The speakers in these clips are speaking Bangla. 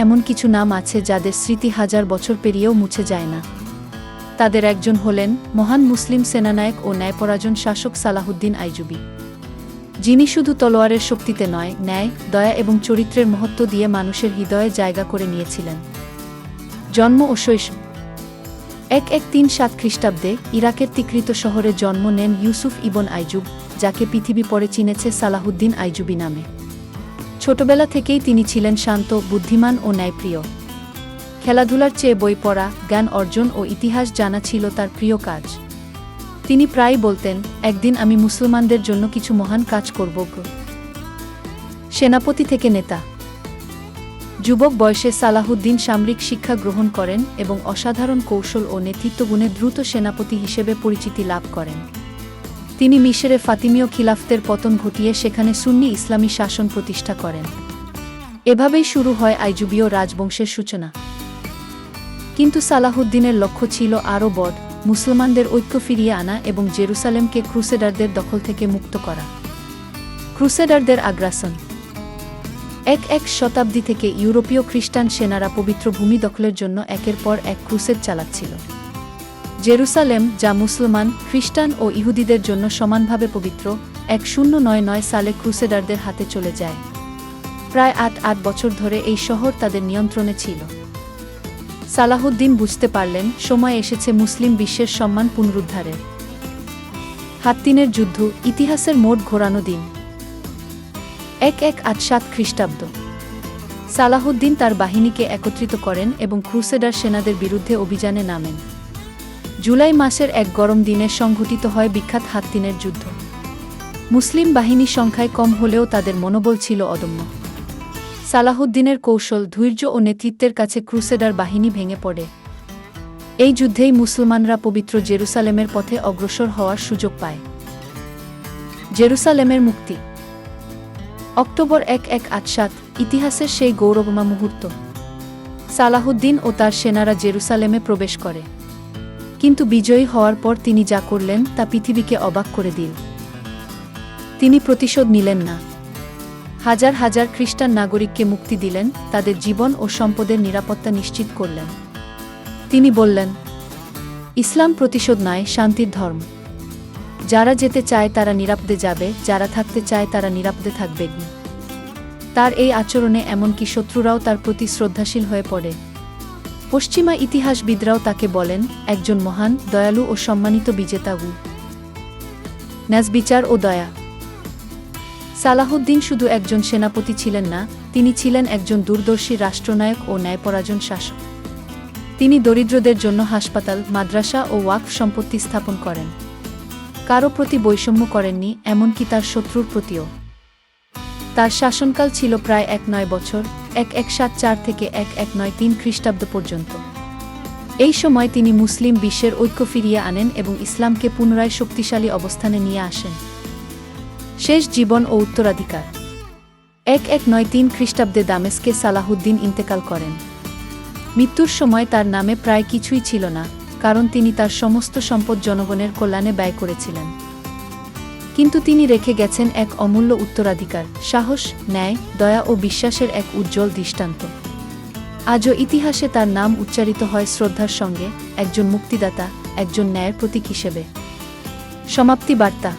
এমন কিছু নাম আছে যাদের স্মৃতি হাজার বছর পেরিয়েও মুছে যায় না। তাদের একজন হলেন মহান মুসলিম সেনানায়ক ও ন্যায়পরায়ণ শাসক সালাহুদ্দিন আইয়ুবী, যিনি শুধু তলোয়ারের শক্তিতে নয়, ন্যায়, দয়া এবং চরিত্রের মহত্ব দিয়ে মানুষের হৃদয়ে জায়গা করে নিয়েছিলেন। জন্ম ও শৈশব 1137 খ্রিস্টাব্দে ইরাকের তিকৃত শহরে জন্ম নেন ইউসুফ ইবন আইয়ুব, যাকে পৃথিবী পরে চিনেছে সালাহুদ্দিন আইয়ুবী নামে। ছোটবেলা থেকেই তিনি ছিলেন শান্ত, বুদ্ধিমান ও ন্যায়প্রিয়। খেলাধুলার চেয়ে বই পড়া, জ্ঞান অর্জন ও ইতিহাস জানা ছিল তার প্রিয় কাজ। তিনি প্রায়ই বলতেন, একদিন আমি মুসলমানদের জন্য কিছু মহান কাজ করব। সেনাপতি থেকে নেতা। যুবক বয়সে সালাহুদ্দিন সামরিক শিক্ষা গ্রহণ করেন এবং অসাধারণ কৌশল ও নেতৃত্বগুণে দ্রুত সেনাপতি হিসেবে পরিচিতি লাভ করেন। তিনি মিশরে ফাতিমীয় খিলাফতের পতন ঘটিয়ে সেখানে সুন্নি ইসলামী শাসন প্রতিষ্ঠা করেন। এভাবেই শুরু হয় আইয়ুবীয় রাজবংশের সূচনা। কিন্তু সালাহুদ্দিনের লক্ষ্য ছিল আরও বড়, মুসলমানদের ঐক্য ফিরিয়ে আনা এবং জেরুসালেমকে ক্রুসেডারদের দখল থেকে মুক্ত করা। ক্রুসেডারদের আগ্রাসন। এক শতাব্দী থেকে ইউরোপীয় খ্রিস্টান সেনারা পবিত্র ভূমি দখলের জন্য একের পর এক ক্রুসেড চালাচ্ছিল। জেরুসালেম, যা মুসলমান, খ্রিস্টান ও ইহুদিদের জন্য সমানভাবে পবিত্র, 1099 সালে ক্রুসেডারদের হাতে চলে যায়। প্রায় 8 বছর ধরে এই শহর তাদের নিয়ন্ত্রণে ছিল। সালাহুদ্দিন বুঝতে পারলেন, সময় এসেছে মুসলিম বিশ্বের সম্মান পুনরুদ্ধারের। হাত্তিনের যুদ্ধ, ইতিহাসের মোড় ঘোরানো দিন। 1187 খ্রিস্টাব্দ। সালাহুদ্দিন তার বাহিনীকে একত্রিত করেন এবং ক্রুসেডার সেনাদের বিরুদ্ধে অভিযানে নামেন। জুলাই মাসের এক গরম দিনে সংঘটিত হয় বিখ্যাত হাত্তিনের যুদ্ধ। মুসলিম বাহিনী সংখ্যায় কম হলেও তাদের মনোবল ছিল অদম্য। সালাহুদ্দিনের কৌশল, ধৈর্য ও নেতৃত্বের কাছে ক্রুসেডার বাহিনী ভেঙে পড়ে। এই যুদ্ধেই মুসলমানরা পবিত্র জেরুসালেমের পথে অগ্রসর হওয়ার সুযোগ পায়। জেরুসালেমের মুক্তি। অক্টোবর 1187, ইতিহাসের সেই গৌরবময় মুহূর্ত। সালাহুদ্দিন ও তার সেনারা জেরুসালেমে প্রবেশ করে। কিন্তু বিজয়ী হওয়ার পর তিনি যা করলেন তা পৃথিবীকে অবাক করে দিল। তিনি প্রতিশোধ নিলেন না। হাজার হাজার খ্রিস্টান নাগরিককে মুক্তি দিলেন, তাদের জীবন ও সম্পদের নিরাপত্তা নিশ্চিত করলেন। তিনি বললেন, ইসলাম প্রতিশোধ নয়, শান্তির ধর্ম। যারা যেতে চায় তারা নিরাপদে যাবে, যারা থাকতে চায় তারা নিরাপদে থাকবে। তার এই আচরণে এমনকি শত্রুরাও তার প্রতি শ্রদ্ধাশীল হয়ে পড়ে। পশ্চিমা ইতিহাসবিদরাও তাকে বলেন একজন মহান, দয়ালু ও সম্মানিত বিজেতা। ন্যায়বিচার ও দয়া। সালাহুদ্দিন শুধু একজন সেনাপতি ছিলেন না, তিনি ছিলেন একজন দূরদর্শী রাষ্ট্রনায়ক ও ন্যায়পরায়ণ শাসক। তিনি দরিদ্রদের জন্য হাসপাতাল, মাদ্রাসা ও ওয়াকফ সম্পত্তি স্থাপন করেন। কারো প্রতি বৈষম্য করেননি, এমনকি তার শত্রুর প্রতিও। তার শাসনকাল ছিল প্রায় 9 বছর, 1174 থেকে 1193 খ্রিস্টাব্দ পর্যন্ত। এই সময় তিনি মুসলিম বিশ্বের ঐক্য ফিরিয়ে আনেন এবং ইসলামকে পুনরায় শক্তিশালী অবস্থানে নিয়ে আসেন। শেষ জীবন ও উত্তরাধিকার। 1193 খ্রিস্টাব্দে দামেস্কে সালাহুদ্দিন ইন্তেকাল করেন। মৃত্যুর সময় তার নামে প্রায় কিছুই ছিল না, কারণ তিনি তার সমস্ত সম্পদ জনগণের কল্যাণে ব্যয় করেছিলেন। কিন্তু তিনি রেখে গেছেন এক অমূল্য উত্তরাধিকার, সাহস, ন্যায়, দয়া ও বিশ্বাসের এক উজ্জ্বল দৃষ্টান্ত। আজও ইতিহাসে তার নাম উচ্চারিত হয় শ্রদ্ধার সঙ্গে, একজন মুক্তিদাতা, একজন ন্যায়ের প্রতীক হিসেবে। সমাপ্তি বার্তা।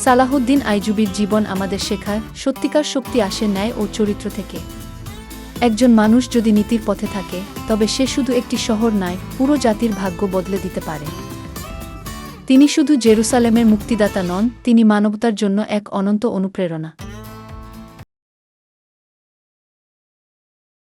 সালাহুদ্দিন আইয়ুবীর জীবন আমাদের শেখায়, সত্যিকার শক্তি আসে ন্যায় ও চরিত্র থেকে। একজন মানুষ যদি নীতির পথে থাকে, তবে সে শুধু একটি শহর নয়, পুরো জাতির ভাগ্য বদলে দিতে পারে। তিনি শুধু জেরুসালেমের মুক্তিদাতা নন, তিনি মানবতার জন্য এক অনন্ত অনুপ্রেরণা।